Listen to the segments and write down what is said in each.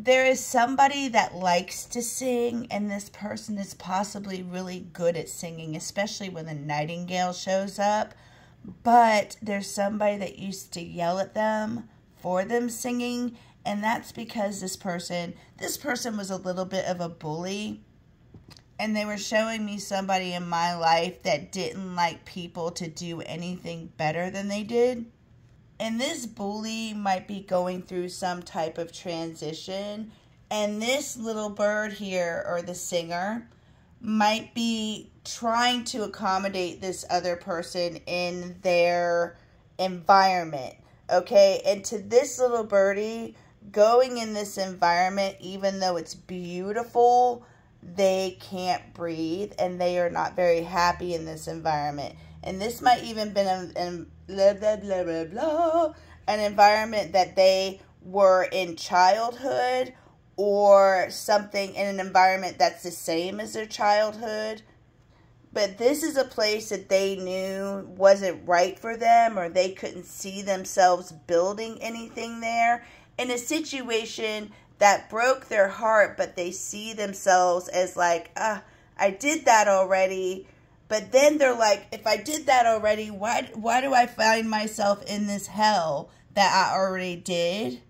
there is somebody that likes to sing, and this person is possibly really good at singing, especially when the nightingale shows up. But there's somebody that used to yell at them for them singing, and that's because this person was a little bit of a bully, and they were showing me somebody in my life that didn't like people to do anything better than they did. And this bully might be going through some type of transition. And this little bird here, or the singer, might be trying to accommodate this other person in their environment. Okay? And to this little birdie, going in this environment, even though it's beautiful, they can't breathe. And they are not very happy in this environment. And this might even been an environment that they were in childhood, or something in an environment that's the same as their childhood. But this is a place that they knew wasn't right for them, or they couldn't see themselves building anything there. In a situation that broke their heart, but they see themselves as like, I did that already. But then they're like, if I did that already, why do I find myself in this hell that I already did?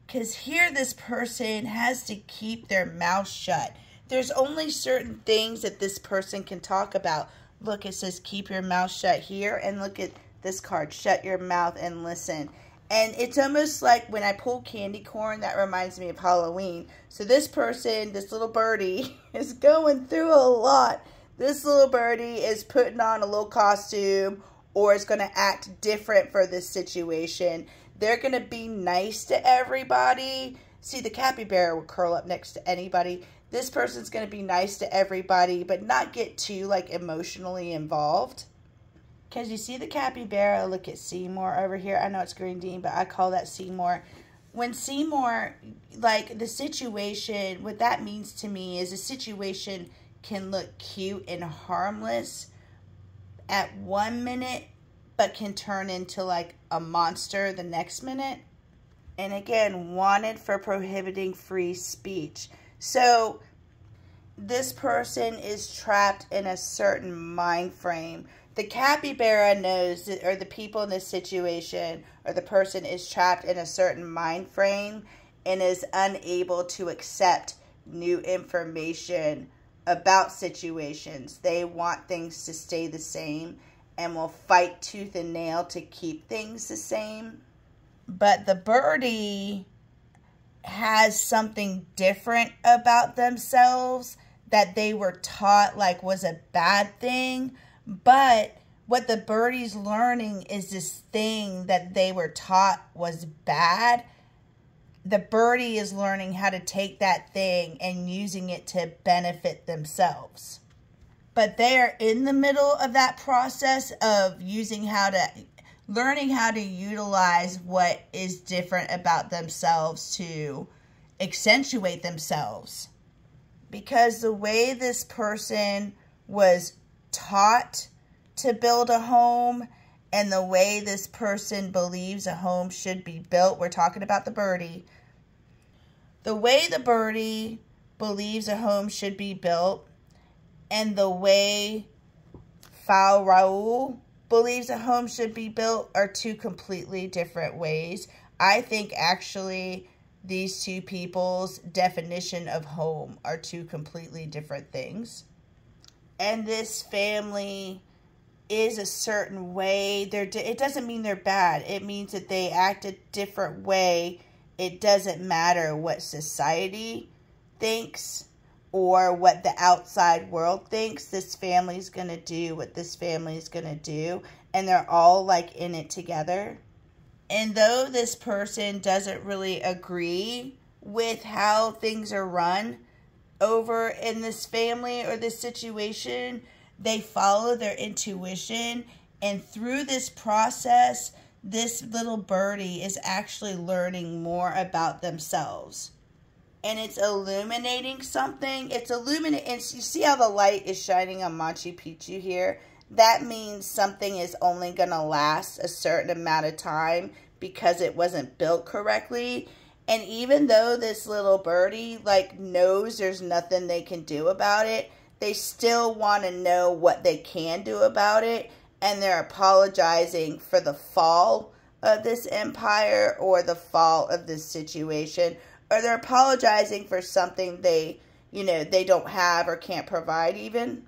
Because here this person has to keep their mouth shut. There's only certain things that this person can talk about. Look, it says keep your mouth shut here. And look at this card, shut your mouth and listen. And it's almost like when I pull candy corn, that reminds me of Halloween. So this person, this little birdie, is going through a lot. This little birdie is putting on a little costume, or is going to act different for this situation. They're going to be nice to everybody. See, the capybara will curl up next to anybody. This person's going to be nice to everybody, but not get too, like, emotionally involved. Because you see the capybara, look at Seymour over here. I know it's Green, but I call that Seymour. When Seymour, like, the situation, what that means to me is a situation can look cute and harmless at 1 minute, but can turn into like a monster the next minute. And again, wanted for prohibiting free speech. So this person is trapped in a certain mind frame. The capybara knows that, or the people in this situation, or the person is trapped in a certain mind frame and is unable to accept new information about situations. They want things to stay the same and will fight tooth and nail to keep things the same. But the birdie has something different about themselves that they were taught like was a bad thing. But what the birdie's learning is this thing that they were taught was bad. The birdie is learning how to take that thing and using it to benefit themselves. But they're in the middle of that process of learning how to utilize what is different about themselves to accentuate themselves. Because the way this person was taught to build a home, and the way this person believes a home should be built, we're talking about the birdie. The way the birdie believes a home should be built, and the way Fal Raul believes a home should be built are two completely different ways. I think actually these two people's definition of home are two completely different things. And this family is a certain way. It doesn't mean they're bad. It means that they act a different way. It doesn't matter what society thinks or what the outside world thinks. This family's going to do what this family's going to do. And they're all like in it together. And though this person doesn't really agree with how things are run over in this family or this situation, they follow their intuition, and through this process, this little birdie is actually learning more about themselves. And it's illuminating something. It's illuminating. And you see how the light is shining on Machu Picchu here? That means something is only going to last a certain amount of time because it wasn't built correctly. And even though this little birdie, like, knows there's nothing they can do about it, they still want to know what they can do about it. And they're apologizing for the fall of this empire or the fall of this situation. Or they're apologizing for something they, they don't have or can't provide even.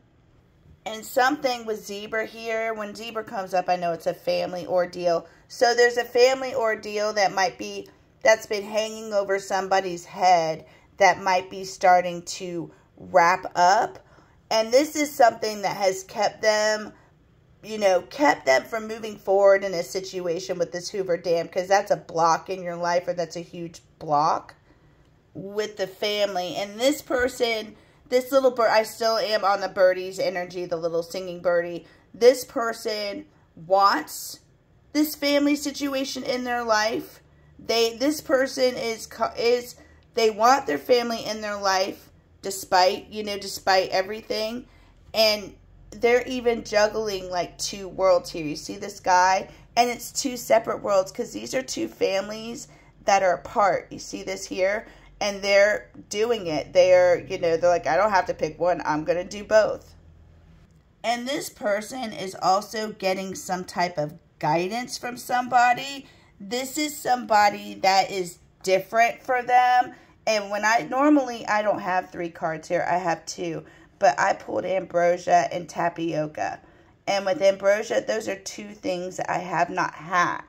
And something with Zebra here, when Zebra comes up, I know it's a family ordeal. So there's a family ordeal that's been hanging over somebody's head that might be starting to wrap up. And this is something that has kept them, kept them from moving forward in a situation with this Hoover Dam, because that's a block in your life, or that's a huge block with the family. And this person, this little bird, I still am on the birdie's energy, the little singing birdie. This person wants this family situation in their life. This person they want their family in their life despite everything. And they're even juggling like two worlds here. You see this guy? And it's two separate worlds, because these are two families that are apart. You see this here? And they're doing it. They're like, I don't have to pick one. I'm going to do both. And this person is also getting some type of guidance from somebody. This is somebody that is different for them. And when normally I don't have 3 cards here. I have 2. But I pulled Ambrosia and Tapioca. And with Ambrosia, those are 2 things that I have not had.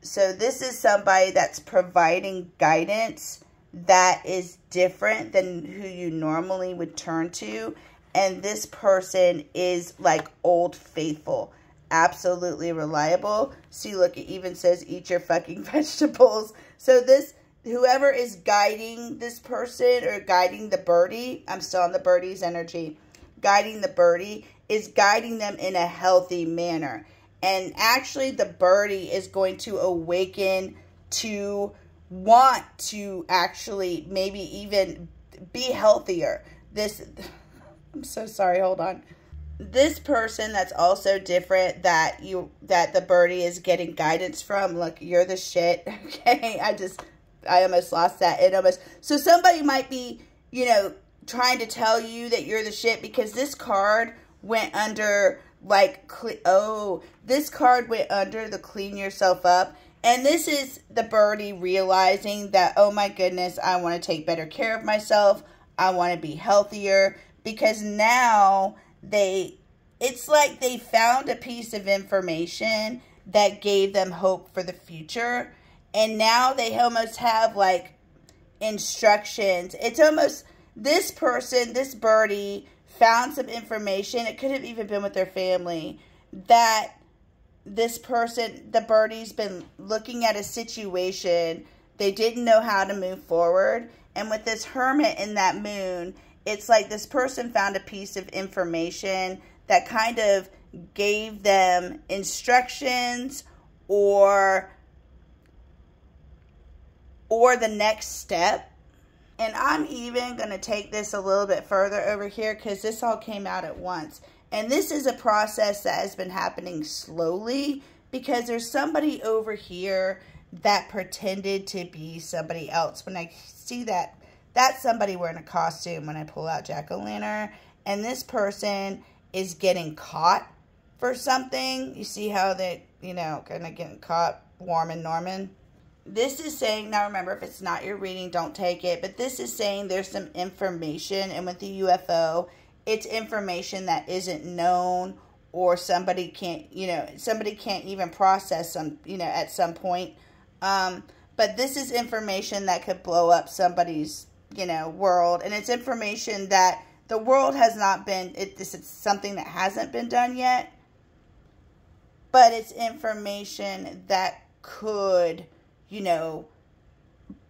So this is somebody that's providing guidance that is different than who you normally would turn to. And this person is like Old Faithful. Absolutely reliable. See, look, it even says eat your fucking vegetables. So whoever is guiding this person, or guiding the birdie, I'm still on the birdie's energy, guiding the birdie is guiding them in a healthy manner. And actually the birdie is going to awaken to want to actually maybe even be healthier. I'm so sorry, hold on. This person that's also different that the birdie is getting guidance from, look, you're the shit. Okay, I almost lost that. So somebody might be, trying to tell you that you're the shit, because this card went under this card went under the clean yourself up. And this is the birdie realizing that, oh my goodness, I want to take better care of myself. I want to be healthier, because now it's like they found a piece of information that gave them hope for the future. And now they almost have like instructions. It's almost, this person, this birdie, found some information. It could have even been with their family, that this person, the birdie's been looking at a situation. They didn't know how to move forward. And with this Hermit in that moon, it's like this person found a piece of information that kind of gave them instructions or the next step. And I'm even going to take this a little bit further over here, because this all came out at once. And this is a process that has been happening slowly, because there's somebody over here that pretended to be somebody else. When I see that, that's somebody wearing a costume when I pull out Jack-o'-lantern. And this person is getting caught for something. You see how they, kind of getting caught, Warm and Norman. This is saying, now remember, if it's not your reading, don't take it. But this is saying there's some information. And with the UFO, it's information that isn't known, or somebody can't even process some, at some point. But this is information that could blow up somebody's, world. And it's information that the world has not been, it's something that hasn't been done yet. But it's information that could,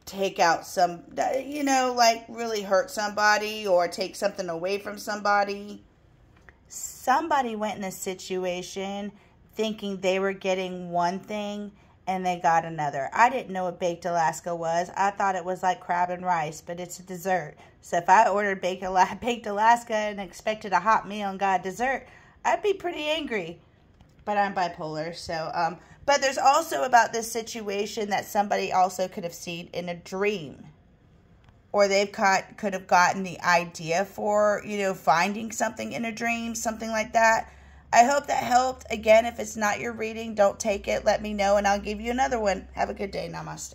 take out some, like really hurt somebody or take something away from somebody. Somebody went in a situation thinking they were getting one thing and they got another. I didn't know what Baked Alaska was. I thought it was like crab and rice, but it's a dessert. So if I ordered Baked Alaska and expected a hot meal and got a dessert, I'd be pretty angry. But I'm bipolar, so, But there's also about this situation that somebody also could have seen in a dream. Or they could have gotten the idea for, finding something in a dream, something like that. I hope that helped. Again, if it's not your reading, don't take it. Let me know, and I'll give you another one. Have a good day. Namaste.